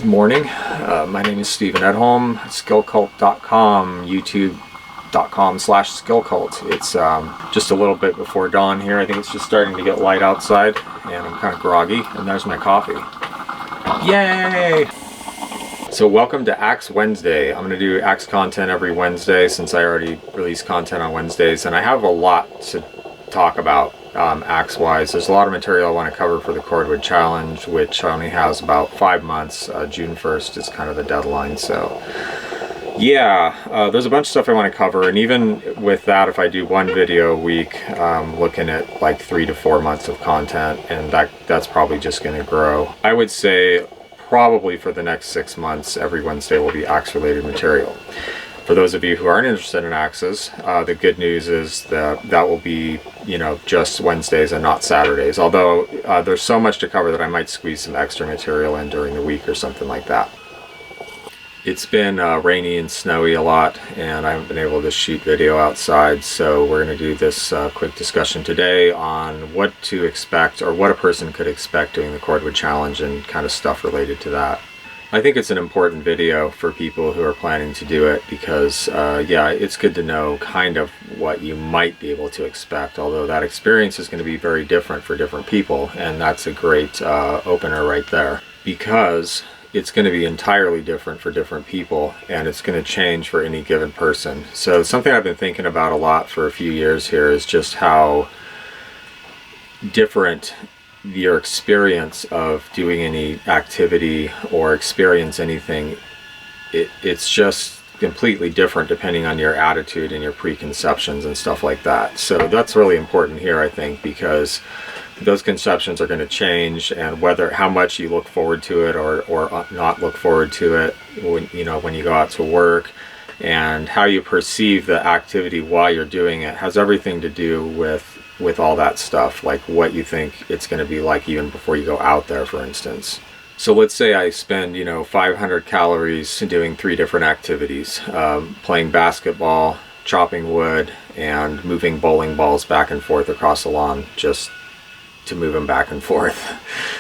Good morning. My name is Stephen Edholm, Skillcult.com, YouTube.com/Skillcult. It's just a little bit before dawn here. I think it's just starting to get light outside, and I'm kind of groggy, and there's my coffee. Yay! So welcome to Axe Wednesday. I'm going to do Axe content every Wednesday since I already release content on Wednesdays, and I have a lot to talk about Axe-wise. There's a lot of material I want to cover for the Cordwood Challenge, which only has about 5 months. June 1st is kind of the deadline. So yeah, there's a bunch of stuff I want to cover, and even with that, if I do one video a week, looking at like 3 to 4 months of content, and that's probably just going to grow. I would say probably for the next 6 months, every Wednesday will be Axe-related material. For those of you who aren't interested in axes, the good news is that will be, just Wednesdays and not Saturdays. Although there's so much to cover that I might squeeze some extra material in during the week or something like that. It's been rainy and snowy a lot, and I haven't been able to shoot video outside, so we're going to do this quick discussion today on what to expect, or what a person could expect doing the Cordwood Challenge and kind of stuff related to that. I think it's an important video for people who are planning to do it because, yeah, it's good to know kind of what you might be able to expect, although that experience is going to be very different for different people, and that's a great opener right there, because it's going to be entirely different for different people, and it's going to change for any given person. So something I've been thinking about a lot for a few years here is just how different your experience of doing any activity or experience anything, it's just completely different depending on your attitude and your preconceptions and stuff like that. So that's really important here, I think, because those conceptions are going to change, and how much you look forward to it or not look forward to it when you go out to work, and how you perceive the activity while you're doing it has everything to do with all that stuff, like what you think it's going to be like even before you go out there, for instance. So let's say I spend 500 calories doing 3 different activities, playing basketball, chopping wood, and moving bowling balls back and forth across the lawn just to move them back and forth.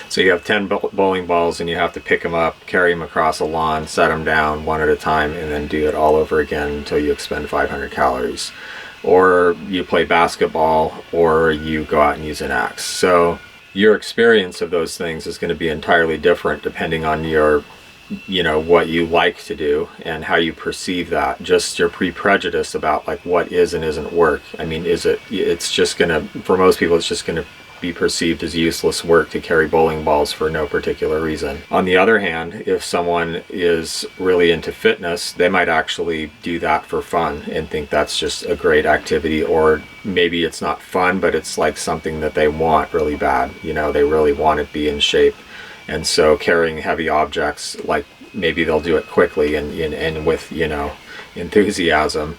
So you have 10 bowling balls, and you have to pick them up, carry them across the lawn, set them down one at a time, and then do it all over again until you expend 500 calories. Or you play basketball, or you go out and use an axe. So your experience of those things is going to be entirely different depending on your, what you like to do and how you perceive that. Just your pre-prejudice about like what is and isn't work. I mean, it's just going to, for most people, it's just going to be perceived as useless work to carry bowling balls for no particular reason. On the other hand, if someone is really into fitness, they might actually do that for fun and think that's just a great activity, or maybe it's not fun, but it's like something that they want really bad. They really want to be in shape, and so carrying heavy objects, like maybe they'll do it quickly and with enthusiasm.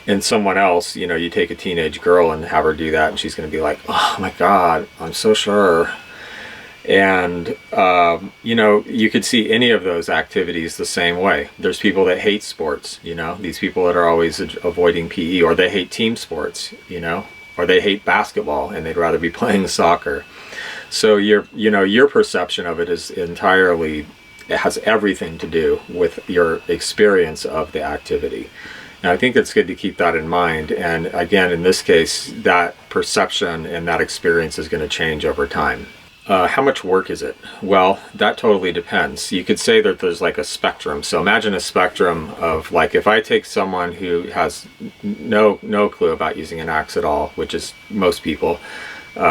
And someone else, you take a teenage girl and have her do that, and she's going to be like, oh my God, I'm so sure. And, you could see any of those activities the same way. There's people that hate sports, these people that are always avoiding PE, or they hate team sports, or they hate basketball and they'd rather be playing soccer. So your perception of it is entirely, it has everything to do with your experience of the activity. Now, I think it's good to keep that in mind, and again, in this case, that perception and that experience is going to change over time. How much work is it? Well, that totally depends. You could say that there's like a spectrum. So imagine a spectrum of, like, if I take someone who has no clue about using an axe at all, which is most people,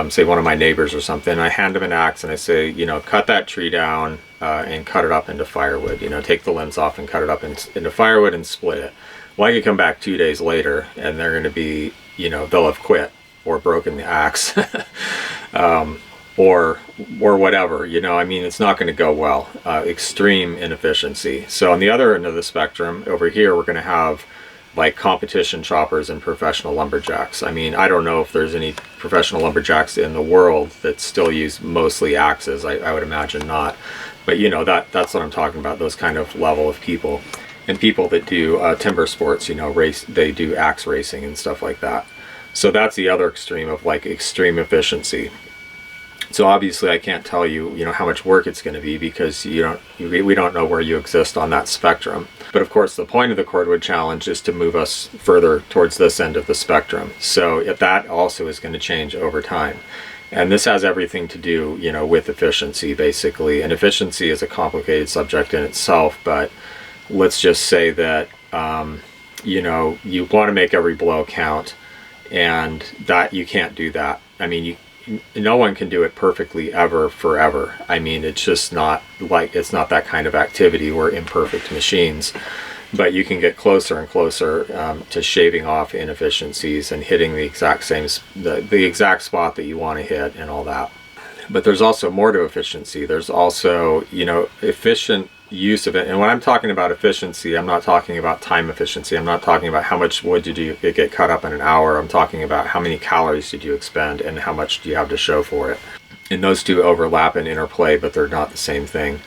say one of my neighbors or something, I hand them an axe and I say, cut that tree down and cut it up into firewood. Take the limbs off and cut it up into firewood and split it. Well, I could come back 2 days later and they're going to be, they'll have quit or broken the axe or whatever, I mean, it's not going to go well. Extreme inefficiency. So on the other end of the spectrum, over here, we're going to have like competition choppers and professional lumberjacks. I mean, I don't know if there's any professional lumberjacks in the world that still use mostly axes. I would imagine not. But that's what I'm talking about, those kind of level of people. And people that do timber sports, they do axe racing and stuff like that. So that's the other extreme of like extreme efficiency. So obviously I can't tell you, how much work it's going to be, because we don't know where you exist on that spectrum. But of course, the point of the Cordwood Challenge is to move us further towards this end of the spectrum. So that also is going to change over time. And this has everything to do, with efficiency, basically. And efficiency is a complicated subject in itself, but let's just say that, you want to make every blow count, and that you can't do that. I mean, no one can do it perfectly ever, forever. I mean, it's just not it's not that kind of activity. We're imperfect machines. But you can get closer and closer to shaving off inefficiencies and hitting the exact the exact spot that you want to hit and all that. But there's also more to efficiency. There's also, efficient use of it. And when I'm talking about efficiency, I'm not talking about time efficiency. I'm not talking about how much wood did you get cut up in an hour. I'm talking about how many calories did you expend and how much do you have to show for it. And those two overlap and interplay, but they're not the same thing.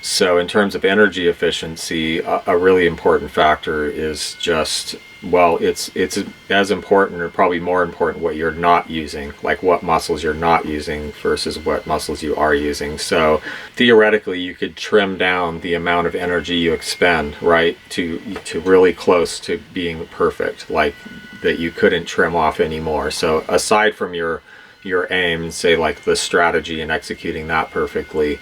So in terms of energy efficiency, a really important factor is just, it's as important, or probably more important, what you're not using, like what muscles you're not using versus what muscles you are using. So theoretically, you could trim down the amount of energy you expend, right, to really close to being perfect, like that you couldn't trim off anymore. So aside from your aim, say like the strategy and executing that perfectly,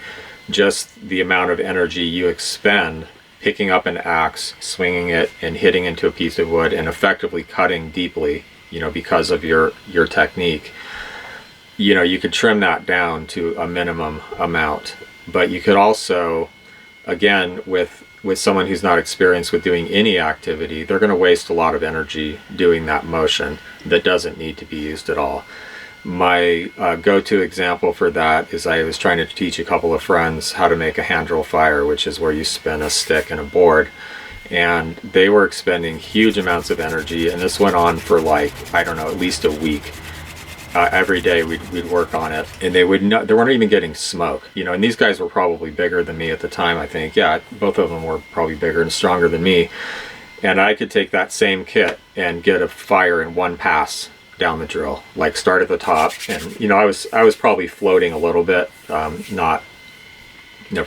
just the amount of energy you expend picking up an axe, swinging it, and hitting into a piece of wood and effectively cutting deeply, because of your technique, you could trim that down to a minimum amount. But you could also, again, with someone who's not experienced with doing any activity, they're going to waste a lot of energy doing that motion that doesn't need to be used at all. My go-to example for that is I was trying to teach a couple of friends how to make a hand drill fire, which is where you spin a stick and a board, and they were expending huge amounts of energy, and this went on for at least a week. Every day we'd work on it, and they weren't even getting smoke, and these guys were probably bigger than me at the time. I think, yeah, both of them were probably bigger and stronger than me, and I could take that same kit and get a fire in one pass down the drill, like start at the top, and I was probably floating a little bit, never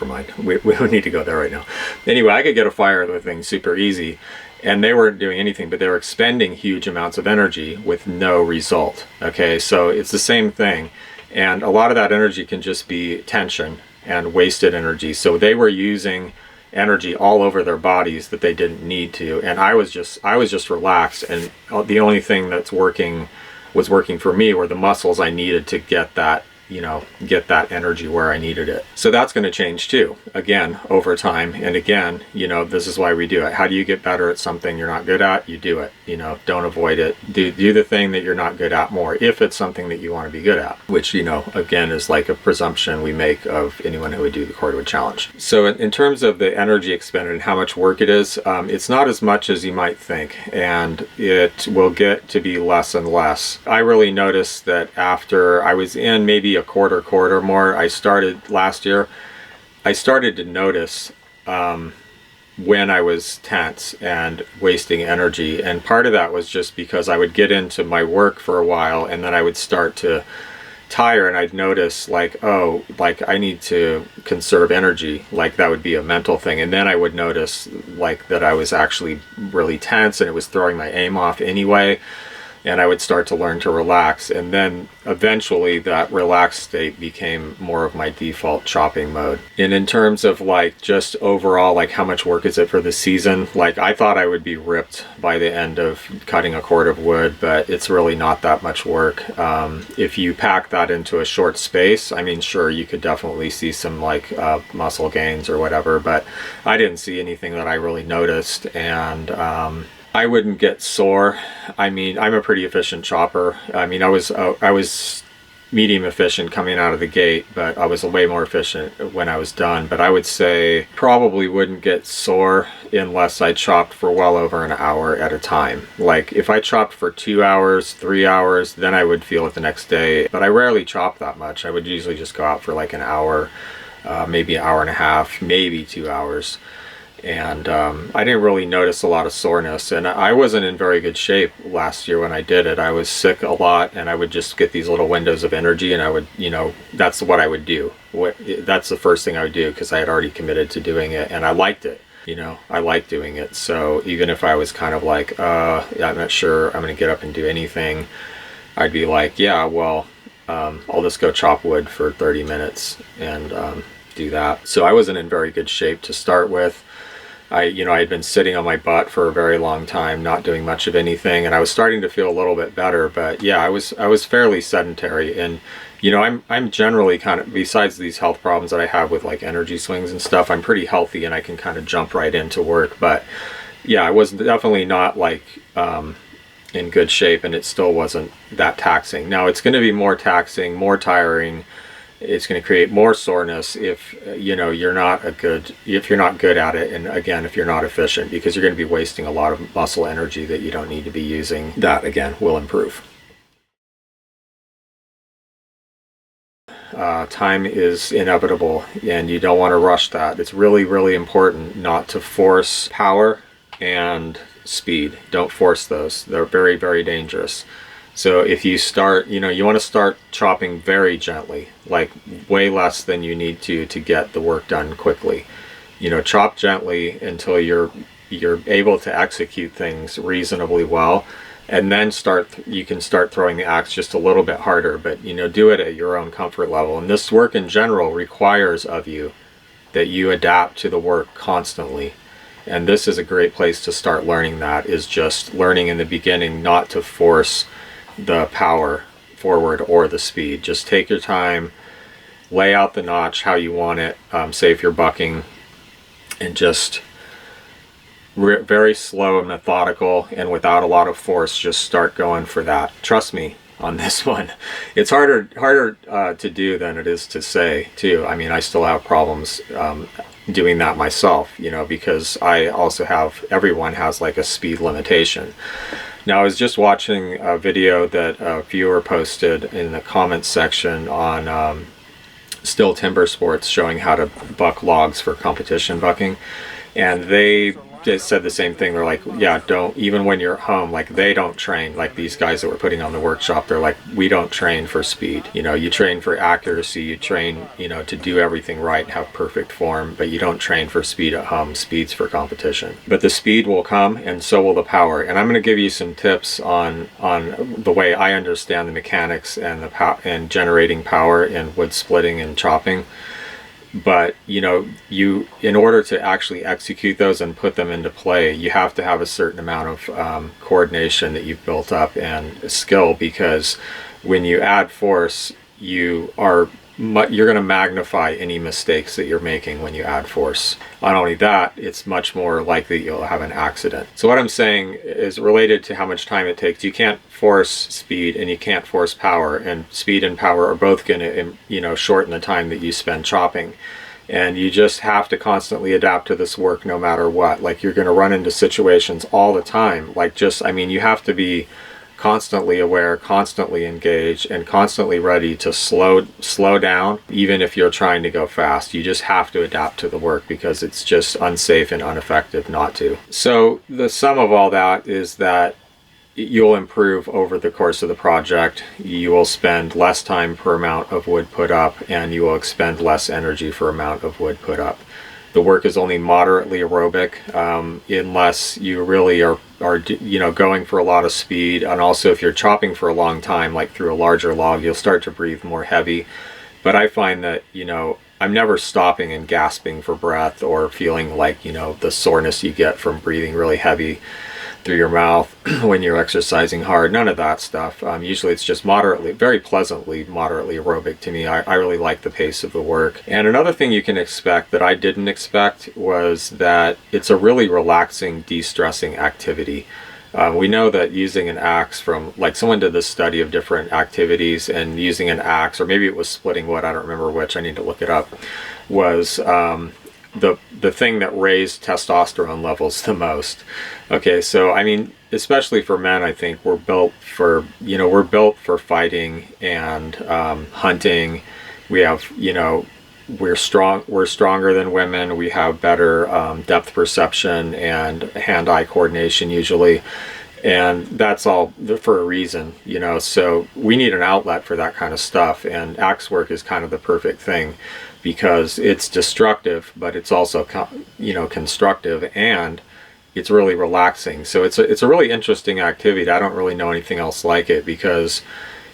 mind, we don't need to go there right now. Anyway, I could get a fire of the thing super easy, and they weren't doing anything, but they were expending huge amounts of energy with no result. Okay, so it's the same thing, and a lot of that energy can just be tension and wasted energy. So they were using energy all over their bodies that they didn't need to, and I was just relaxed, and the only thing was working for me were the muscles I needed to get that energy where I needed it. So that's going to change too, again, over time. And again, this is why we do it. How do you get better at something you're not good at? You do it. Don't avoid it. Do the thing that you're not good at more, if it's something that you want to be good at, which, again, is like a presumption we make of anyone who would do the Cordwood Challenge. So in terms of the energy expended and how much work it is, it's not as much as you might think, and it will get to be less and less. I really noticed that after I was in maybe a quarter more, I started last year, I started to notice when I was tense and wasting energy, and part of that was just because I would get into my work for a while and then I would start to tire, and I'd notice I need to conserve energy, like that would be a mental thing, and then I would notice that I was actually really tense and it was throwing my aim off anyway, and I would start to learn to relax, and then eventually that relaxed state became more of my default chopping mode. And in terms of just overall, how much work is it for the season, I thought I would be ripped by the end of cutting a cord of wood, but it's really not that much work. If you pack that into a short space, I mean, sure, you could definitely see some muscle gains or whatever, but I didn't see anything that I really noticed, and I wouldn't get sore. I mean, I'm a pretty efficient chopper. I mean, I was medium efficient coming out of the gate, but I was way more efficient when I was done. But I would say probably wouldn't get sore unless I chopped for well over an hour at a time. If I chopped for 2 hours, 3 hours, then I would feel it the next day. But I rarely chop that much. I would usually just go out for an hour, maybe an hour and a half, maybe 2 hours. And I didn't really notice a lot of soreness, and I wasn't in very good shape last year when I did it. I was sick a lot, and I would just get these little windows of energy, and I would, that's what I would do. That's the first thing I would do, because I had already committed to doing it, and I liked it. I like doing it. So even if I was kind of like, I'm not sure I'm going to get up and do anything, I'd be like, yeah, well, I'll just go chop wood for 30 minutes and do that. So I wasn't in very good shape to start with. I had been sitting on my butt for a very long time, not doing much of anything, and I was starting to feel a little bit better. But yeah, I was fairly sedentary, and I'm generally kind of, besides these health problems that I have with like energy swings and stuff, I'm pretty healthy and I can kind of jump right into work. But yeah, I was definitely not like in good shape, and it still wasn't that taxing. Now it's going to be more taxing, more tiring. It's going to create more soreness if you're not good at it, and again, if you're not efficient, because you're going to be wasting a lot of muscle energy that you don't need to be using. That again will improve. Time is inevitable, and you don't want to rush that. It's really, really important not to force power and speed. Don't force those. They're very, very dangerous. So if you start, you want to start chopping very gently, like way less than you need to get the work done quickly. Chop gently until you're able to execute things reasonably well, and then you can start throwing the axe just a little bit harder, but do it at your own comfort level. And this work in general requires of you that you adapt to the work constantly. And this is a great place to start learning that, is just learning in the beginning not to force the power forward or the speed. Just take your time, lay out the notch how you want it, say if you're bucking, and just very slow and methodical and without a lot of force, just start going for that. Trust me on this one. It's harder to do than it is to say too. I mean, I still have problems doing that myself, because I also everyone has like a speed limitation. Now, I was just watching a video that a viewer posted in the comments section on Still Timber Sports, showing how to buck logs for competition bucking, and they said the same thing. They're like, yeah, don't, even when you're at home, like they don't train, like these guys that were putting on the workshop, they're like, we don't train for speed. You train for accuracy, you train, to do everything right, have perfect form, but you don't train for speed at home. Speed's for competition. But the speed will come, and so will the power. And I'm going to give you some tips on the way I understand the mechanics and and generating power in wood splitting and chopping. But in order to actually execute those and put them into play, you have to have a certain amount of coordination that you've built up and skill, because when you add force, you're going to magnify any mistakes that you're making when you add force. Not only that, it's much more likely you'll have an accident. So what I'm saying is related to how much time it takes. You can't force speed and you can't force power, and speed and power are both going to shorten the time that you spend chopping. And you just have to constantly adapt to this work no matter what. Like, you're going to run into situations all the time. Like, you have to be constantly aware, constantly engaged, and constantly ready to slow down, even if you're trying to go fast. You just have to adapt to the work, because it's just unsafe and ineffective not to. So the sum of all that is that you'll improve over the course of the project. You will spend less time per amount of wood put up, and you will expend less energy for amount of wood put up. The work is only moderately aerobic, unless you really are going for a lot of speed. And also, if you're chopping for a long time, like through a larger log, you'll start to breathe more heavy. But I find that I'm never stopping and gasping for breath, or feeling like the soreness you get from breathing really heavy through your mouth when you're exercising hard. None of that stuff. Usually it's just very pleasantly moderately aerobic to me. I really like the pace of the work. And another thing you can expect that I didn't expect was that it's a really relaxing, de-stressing activity. We know that using an axe someone did this study of different activities, and using an axe, or maybe it was splitting wood, I don't remember which, I need to look it up, was the thing that raised testosterone levels the most. Okay, so I mean, especially for men, I think we're built for fighting and hunting. We have we're stronger than women. We have better depth perception and hand-eye coordination usually, and that's all for a reason, you know. So we need an outlet for that kind of stuff, and axe work is kind of the perfect thing because it's destructive, but it's also, you know, constructive, and it's really relaxing. So it's a really interesting activity. I don't really know anything else like it because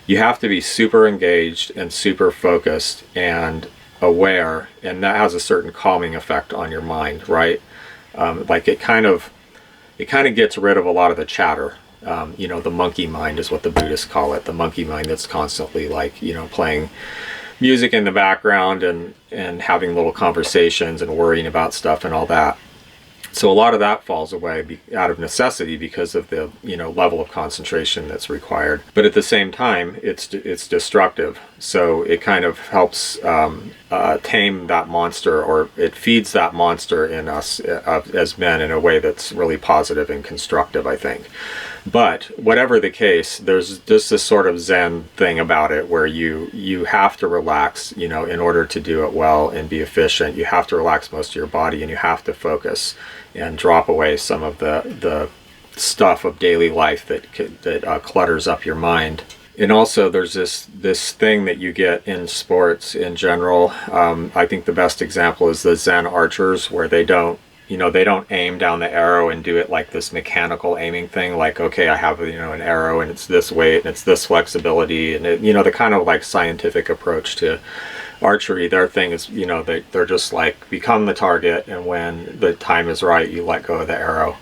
you have to be super engaged and super focused and aware, and that has a certain calming effect on your mind, right? Like it kind of gets rid of a lot of the chatter. You know, the monkey mind is what the Buddhists call it. The monkey mind that's constantly, like, you know, playing music in the background and having little conversations and worrying about stuff and all that. So a lot of that falls away out of necessity because of the, you know, level of concentration that's required. But at the same time, it's destructive. So it kind of helps tame that monster, or it feeds that monster in us as men in a way that's really positive and constructive, I think. But whatever the case, there's just this sort of Zen thing about it where you have to relax, you know, in order to do it well and be efficient. You have to relax most of your body, and you have to focus and drop away some of the stuff of daily life that clutters up your mind. And also there's this thing that you get in sports in general. I think the best example is the Zen archers, where they don't aim down the arrow and do it like this mechanical aiming thing, like, okay, I have, you know, an arrow and it's this weight and it's this flexibility, and it, you know, the kind of like scientific approach to archery. Their thing is, you know, they're just like, become the target, and when the time is right, you let go of the arrow.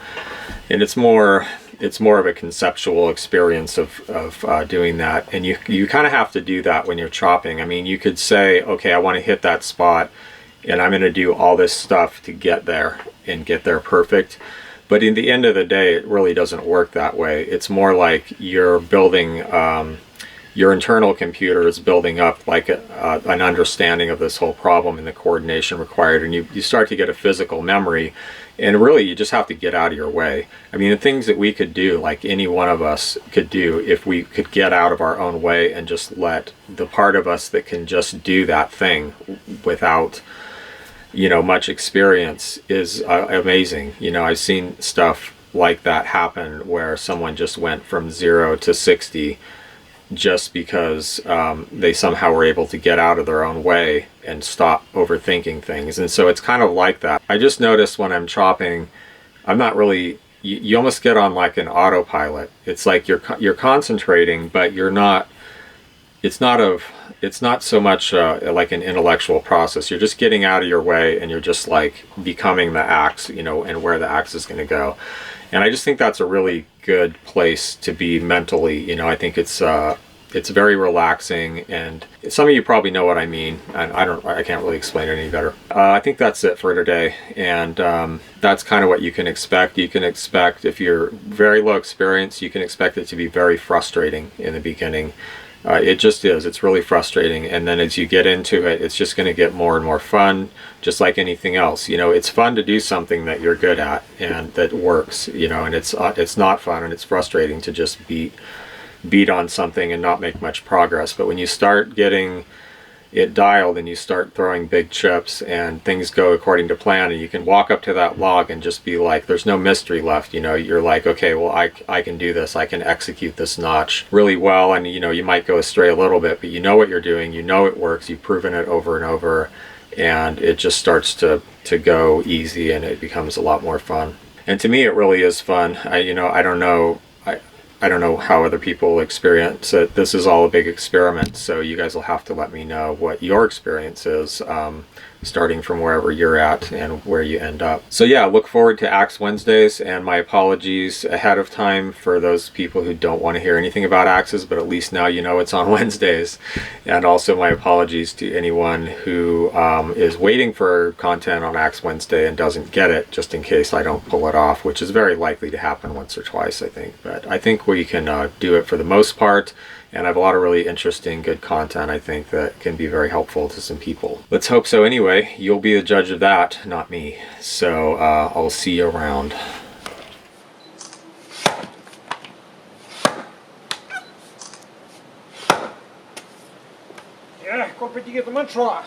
And it's more of a conceptual experience of doing that, and you kind of have to do that when you're chopping. I mean, you could say, okay, I want to hit that spot, and I'm going to do all this stuff to get there and get there perfect. But in the end of the day, it really doesn't work that way. It's more like you're building, your internal computer is building up like an understanding of this whole problem and the coordination required, and you start to get a physical memory, and really you just have to get out of your way. I mean, the things that we could do, like any one of us could do, if we could get out of our own way and just let the part of us that can just do that thing without, you know, much experience, is amazing. You know, I've seen stuff like that happen where someone just went from 0 to 60 just because they somehow were able to get out of their own way and stop overthinking things. And so it's kind of like that. I just noticed when I'm chopping, I'm not really, you almost get on like an autopilot. It's like you're concentrating, but you're not, it's not so much like an intellectual process. You're just getting out of your way, and you're just like becoming the axe, you know, and where the axe is going to go. And I just think that's a really good place to be mentally. You know, I think it's very relaxing, and some of you probably know what I mean, and I can't really explain it any better. I think that's it for today, and that's kind of what you can expect. You can expect, if you're very low experience, you can expect it to be very frustrating in the beginning. It just is. It's really frustrating, and then as you get into it, it's just going to get more and more fun, just like anything else. You know, it's fun to do something that you're good at and that works, you know, and it's not fun, and it's frustrating to just beat on something and not make much progress. But when you start getting it dialed and you start throwing big chips and things go according to plan, and you can walk up to that log and just be like, there's no mystery left, you know, you're like, okay, well, I can do this, I can execute this notch really well. And you know, you might go astray a little bit, but you know what you're doing, you know it works, you've proven it over and over, and it just starts to go easy, and it becomes a lot more fun. And to me, it really is fun. I don't know how other people experience it. This is all a big experiment, so you guys will have to let me know what your experience is, starting from wherever you're at and where you end up. So yeah, look forward to Axe Wednesdays, and my apologies ahead of time for those people who don't want to hear anything about axes, but at least now you know it's on Wednesdays. And also my apologies to anyone who is waiting for content on Axe Wednesday and doesn't get it, just in case I don't pull it off, which is very likely to happen once or twice, I think. But I think we can do it for the most part. And I have a lot of really interesting, good content, I think, that can be very helpful to some people. Let's hope so. Anyway, you'll be the judge of that, not me. So I'll see you around. Ja, kom met die mantra.